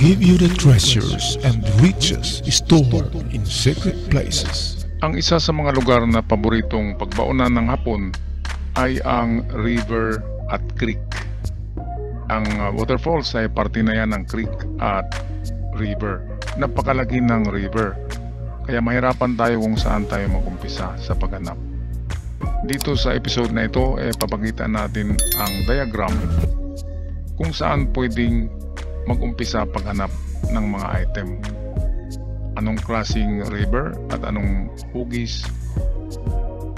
give you the treasures and riches stored in secret places. Ang isa sa mga lugar na paboritong pagbaunan ng Hapon ay ang river at creek. Ang waterfalls ay parte na yan ng creek at river. Napakalaki ng river, kaya mahirapan tayo kung saan tayo mag-umpisa sa paghanap. Dito sa episode na ito, papakita natin ang diagram kung saan pwedeng mag-umpisa paghanap ng mga item. Anong klaseng river at anong hugis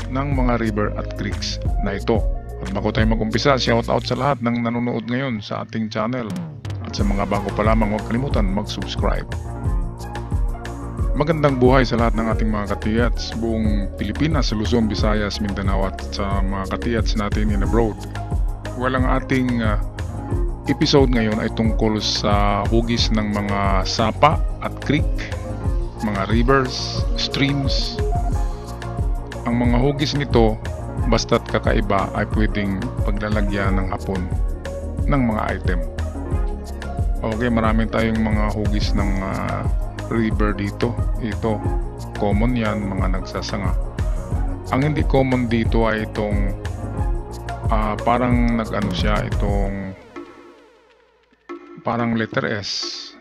ng mga river at creeks na ito. At bago tayo mag-umpisa, shout out sa lahat ng nanonood ngayon sa ating channel. At sa mga bago pa lamang, huwag kalimutan mag-subscribe. Magandang buhay sa lahat ng ating mga katiyats buong Pilipinas, Luzon, Visayas, Mindanao at sa mga katiyats natin in abroad. Walang ating episode ngayon ay tungkol sa hugis ng mga sapa at creek, mga rivers, streams. Ang mga hugis nito, basta't kakaiba, ay pwedeng paglalagyan ng hapon ng mga item. Okay, marami tayong mga hugis ng river dito. Ito, common yan, mga nagsasanga. Ang hindi common dito ay itong parang nag-ano siya, itong parang letter S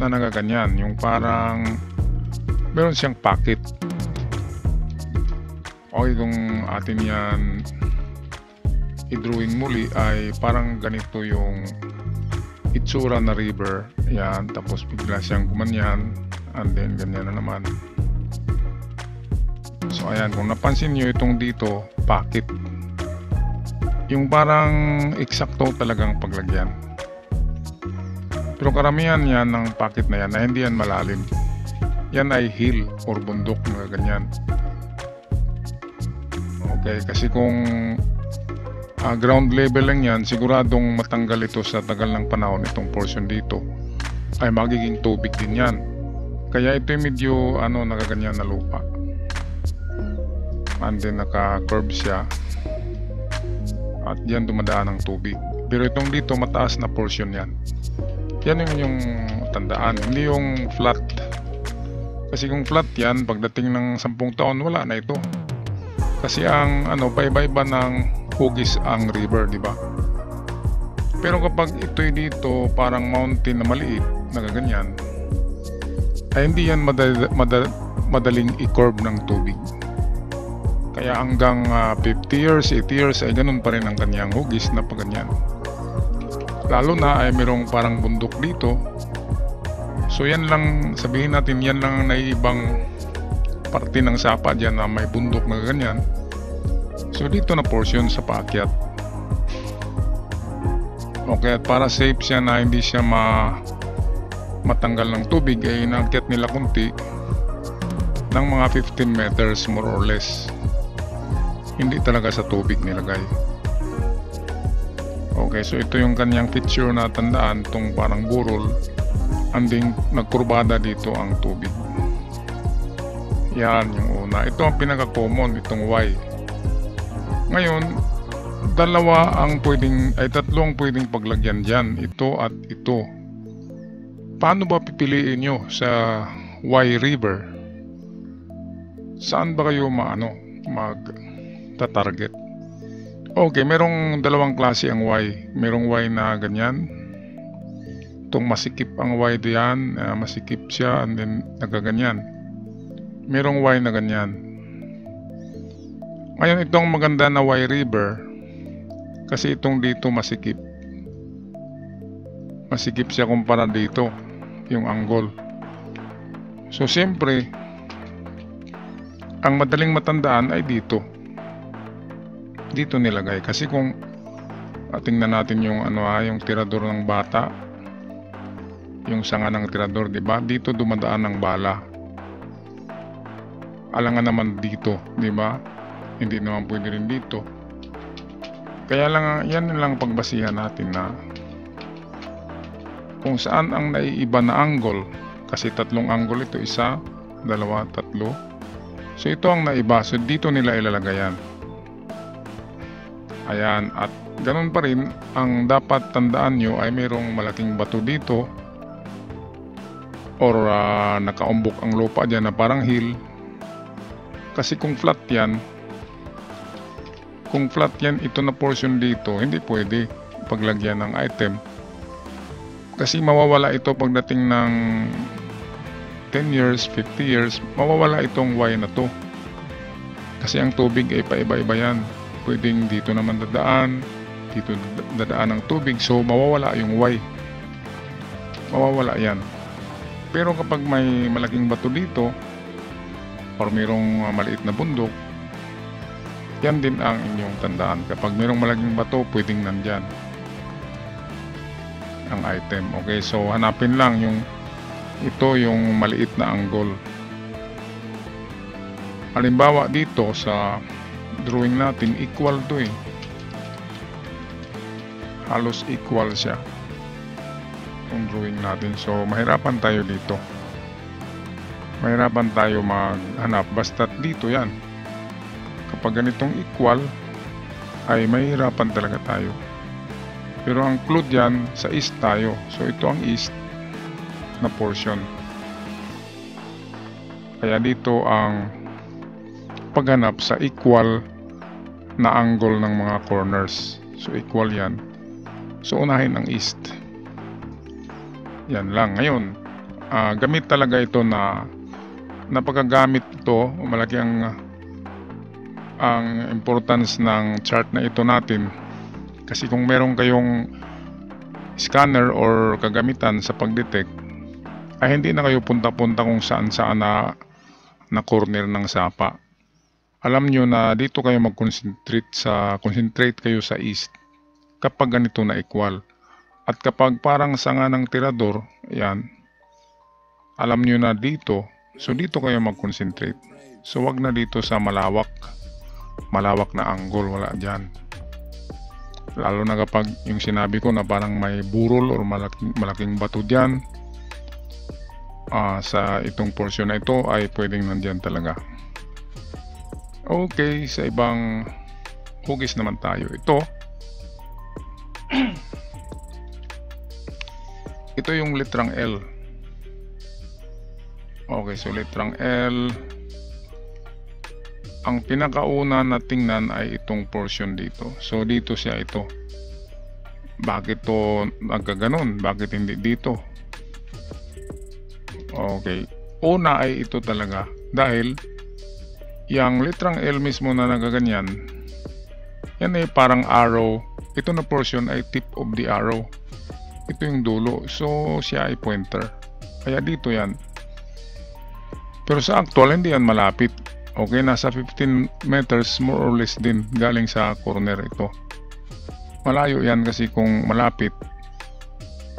na nagaganyan, yung parang meron siyang pocket. Okay, kung atin yan i-drawing muli ay parang ganito yung itsura na river, yan, tapos bigla siyang gumanyan and then ganyan na naman. So ayan, kung napansin nyo itong dito, pocket, yung parang eksakto talagang paglagyan. Pero karamihan yan ng pocket na yan na hindi yan malalim. Yan ay hill or bundok na ganyan. Okay, kasi kung ground level lang yan, siguradong matanggal ito sa tagal ng panahon. Itong portion dito ay magiging tubig din yan. Kaya ito medyo nagaganyan na lupa. And then naka-curve siya. At yan dumadaan ng tubig. Pero itong dito mataas na portion yan. Yan yung tandaan, hindi yung flat. Kasi kung flat yan, pagdating ng 10 taon wala na ito. Kasi ang paiba-iba ng hugis ang river, di ba? Pero kapag ito'y dito parang mountain na maliit, nagaganyan, ay hindi yan madaling i-curve ng tubig. Kaya hanggang 50 years, 80 years ay ganun pa rin ang kanyang hugis na paganyan. Lalo na ay merong parang bundok dito. So yan lang, sabihin natin yan lang na ibang parte ng sapa dyan na may bundok na ganyan. So dito na portion sa paakyat. Okay, at para safe siya na hindi siya matanggal ng tubig ay inaakyat nila kunti ng mga 15 meters more or less. Hindi talaga sa tubig nilagay. Okay, so ito yung kanyang feature na tandaan, itong parang burol, anding nagkurbada dito ang tubig. Yan yung una. Ito ang pinaka-common, itong Y. Ngayon, tatlo ang pwedeng paglagyan dyan, ito at ito. Paano ba pipiliin nyo sa Y River? Saan ba kayo mag-target? Okay, merong dalawang klase ang Y. Merong Y na ganyan. Itong masikip ang Y diyan, masikip siya and then nagaganyan. Merong Y na ganyan. Ngayon itong maganda na Y River, kasi itong dito masikip. Masikip siya kumpara dito, yung angle. So siyempre, ang madaling matandaan ay dito. Dito nilagay. Kasi kung tingnan natin yung yung tirador ng bata, yung sanga ng tirador, di ba? Dito dumadaan ng bala. Alangan naman dito, di ba? Hindi naman pwede rin dito. Kaya lang, yan lang pagbasihan natin na kung saan ang naiiba na angle. Kasi tatlong angle ito, isa, dalawa, tatlo. So ito ang naiba. So dito nila ilalagay yan. Ayan, at ganun pa rin, ang dapat tandaan nyo ay mayroong malaking bato dito or nakaumbok ang lupa dyan na parang hill. Kasi kung flat yan, ito na portion dito, hindi pwede paglagyan ng item. Kasi mawawala ito pagdating ng 10 years, 50 years, mawawala itong Y na to. Kasi ang tubig ay paiba-iba yan. Pwedeng dito naman dadaan, dito dadaan ng tubig, so mawawala yung Y. Mawawala yan. Pero kapag may malaking bato dito, or mayroong maliit na bundok, yan din ang inyong tandaan. Kapag mayroong malaking bato, pwedeng nandyan ang item. Okay, so hanapin lang yung yung maliit na angle. Halimbawa dito sa drawing natin, equal to halos equal siya yung drawing natin. So mahirapan tayo dito, mahirapan tayo maghanap. Basta't dito yan, kapag ganitong equal ay mahirapan talaga tayo. Pero ang clue dyan, sa east tayo, so ito ang east na portion. Kaya dito ang paghanap sa equal na angle ng mga corners. So equal yan. So unahin ang east. Yan lang. Ngayon, gamit talaga ito na napagagamit ito. Malaki ang importance ng chart na ito natin. Kasi kung meron kayong scanner or kagamitan sa pagdetect, ay hindi na kayo punta-punta kung saan-saan na corner ng sapa. Alam nyo na dito kayo concentrate kayo sa east kapag ganito na equal. At kapag parang sanga ng tirador, yan, alam nyo na dito, so dito kayo mag-concentrate. So wag na dito sa malawak na angle, wala dyan. Lalo na kapag yung sinabi ko na parang may burol or malaking bato dyan, sa itong portion na ito ay pwedeng nandyan talaga. Okay, sa ibang hugis naman tayo. Ito yung litrang L. Okay, so litrang L, ang pinakauna na tingnan ay itong portion dito. So dito siya ito. Bakit to nagkaganon? Bakit hindi dito? Okay, una ay ito talaga dahil yung litrang L mismo na nagaganyan, yan ay parang arrow. Ito na portion ay tip of the arrow. Ito yung dulo, so siya ay pointer. Kaya dito yan. Pero sa actual hindi yan malapit. Okay, nasa 15 meters more or less din galing sa corner ito. Malayo yan kasi kung malapit,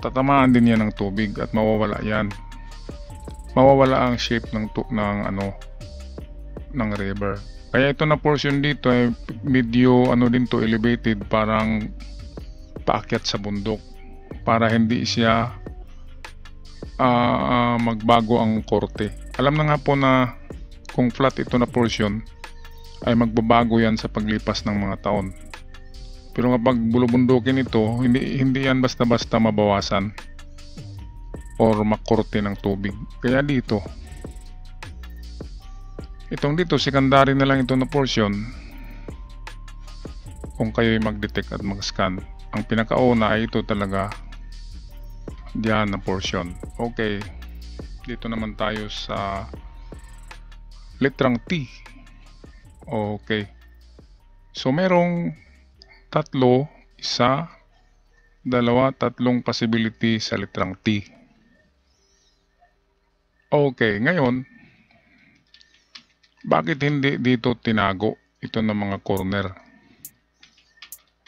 tatamaan din yan ng tubig at mawawala yan. Mawawala ang shape ng river. Kaya ito na portion dito ay medyo elevated, parang paakyat sa bundok para hindi siya magbago ang korte. Alam na nga po na kung flat ito na portion ay magbabago yan sa paglipas ng mga taon. Pero kapag bulubundukin ito, hindi yan basta-basta mabawasan or makorte ng tubig. Kaya dito, secondary na lang ito na portion. Kung kayo'y mag-detect at mag-scan, ang pinakauna ay ito talaga, diyan na portion. Okay, dito naman tayo sa litrang T. Okay, so merong tatlong possibility sa litrang T. Okay, ngayon, bakit hindi dito tinago ito ng mga corner?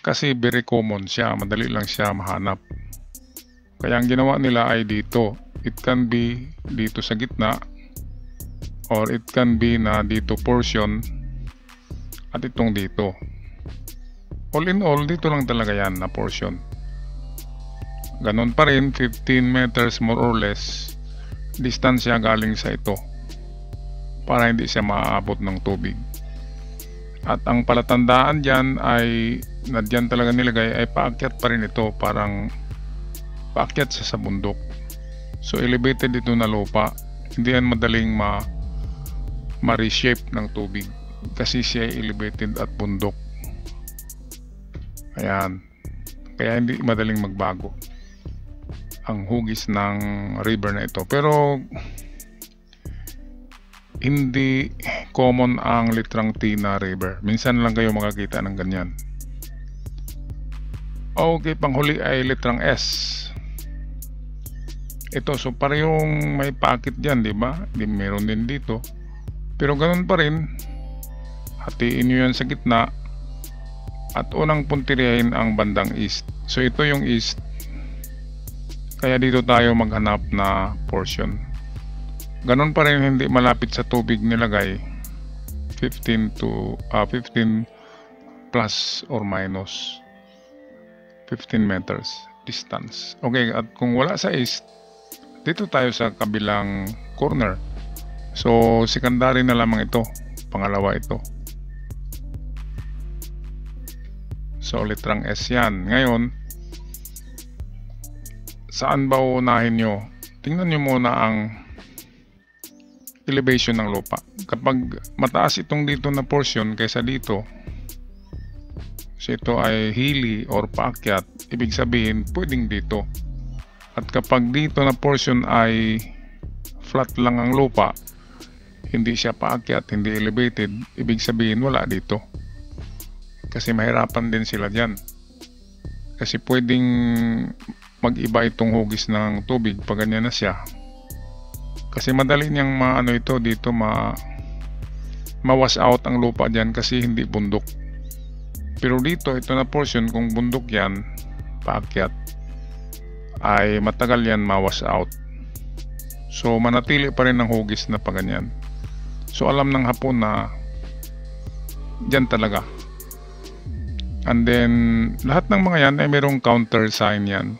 Kasi very common siya, madali lang siya mahanap. Kaya ang ginawa nila ay dito. It can be dito sa gitna, or it can be na dito portion, at itong dito. All in all, dito lang talaga yan na portion. Ganon pa rin, 15 meters more or less distansya galing sa ito para hindi siya maaabot ng tubig. At ang palatandaan dyan ay na dyan talaga nilagay ay paakyat pa rin ito, parang paakyat siya sa bundok. So elevated ito na lupa, hindi yan madaling ma-reshape ng tubig kasi siya ay elevated at bundok. Ayan, kaya hindi madaling magbago ang hugis ng river na ito. Pero hindi common ang litrang T na river. Minsan lang kayo makakita ng ganyan. Okay, panghuli ay litrang S. Ito, so parehong may packet dyan, di ba? Meron din dito. Pero ganun pa rin, hatiin nyo yan sa gitna at unang puntirihin ang bandang east. So ito yung east. Kaya dito tayo maghanap na portion. Ganun pa rin, hindi malapit sa tubig nilagay. 15 plus or minus 15 meters distance. Okay, at kung wala sa east, dito tayo sa kabilang corner. So secondary na lamang ito, pangalawa ito. So litrang S yan. Ngayon, saan ba unahin nyo? Tingnan nyo muna ang elevation ng lupa. Kapag mataas itong dito na portion kaysa dito, so ito ay hilly or paakyat, ibig sabihin pwedeng dito. At kapag dito na portion ay flat lang ang lupa, hindi siya paakyat, hindi elevated, ibig sabihin wala dito. Kasi mahirapan din sila dyan. Kasi pwedeng mag-iba itong hugis ng tubig pag ganyan na siya. Kasi madali niyang maano ito dito, ma-wash out ang lupa dyan kasi hindi bundok. Pero dito, ito na portion, kung bundok yan, paakyat, ay matagal yan ma-wash out. So manatili pa rin ang hugis na paganyan. So alam ng Hapon na dyan talaga. And then lahat ng mga yan ay mayroong counter sign yan.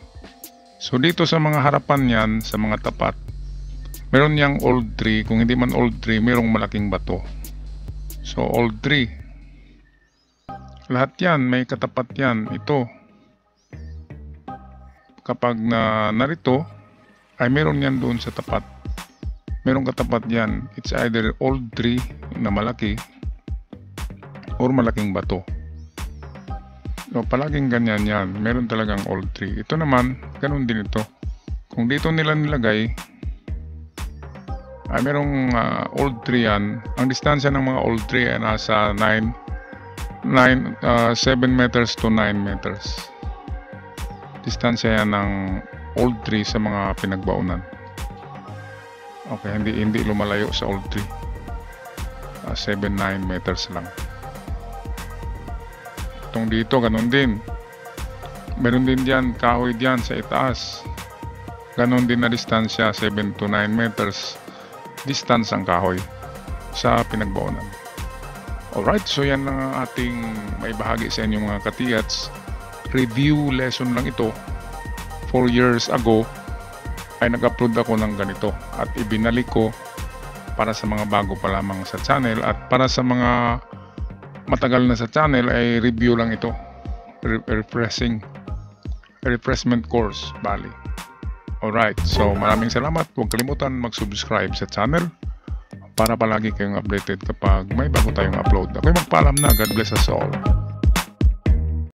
So dito sa mga harapan yan, sa mga tapat, meron niyang old tree. Kung hindi man old tree, mayroong malaking bato. So old tree, lahat yan may katapat yan. Ito, kapag narito ay meron yan doon sa tapat, merong katapat yan. It's either old tree na malaki or malaking bato. So palaging ganyan yan, meron talagang old tree. Ito naman, ganun din ito. Kung dito nila nilagay ay merong old tree yan. Ang distansya ng mga old tree ay nasa 7 meters to 9 meters. Distansya yan ng old tree sa mga pinagbaunan. Okay, hindi lumalayo sa old tree. 7-9 meters lang. Itong dito, ganun din. Meron din dyan, kahoy dyan sa itaas. Ganun din na distansya, 7 to 9 meters. Distance ang kahoy sa pinagbaunan. Alright, so yan lang ang ating may bahagi sa inyong mga katiyats. Review lesson lang ito. 4 years ago ay nag-upload ako ng ganito at ibinalik ko para sa mga bago pa lamang sa channel, at para sa mga matagal na sa channel ay review lang ito. Refreshment course bali. Alright, so maraming salamat. Huwag kalimutan mag-subscribe sa channel para palagi kayong updated kapag may bago tayong upload. Ako'y magpaalam na. God bless us all.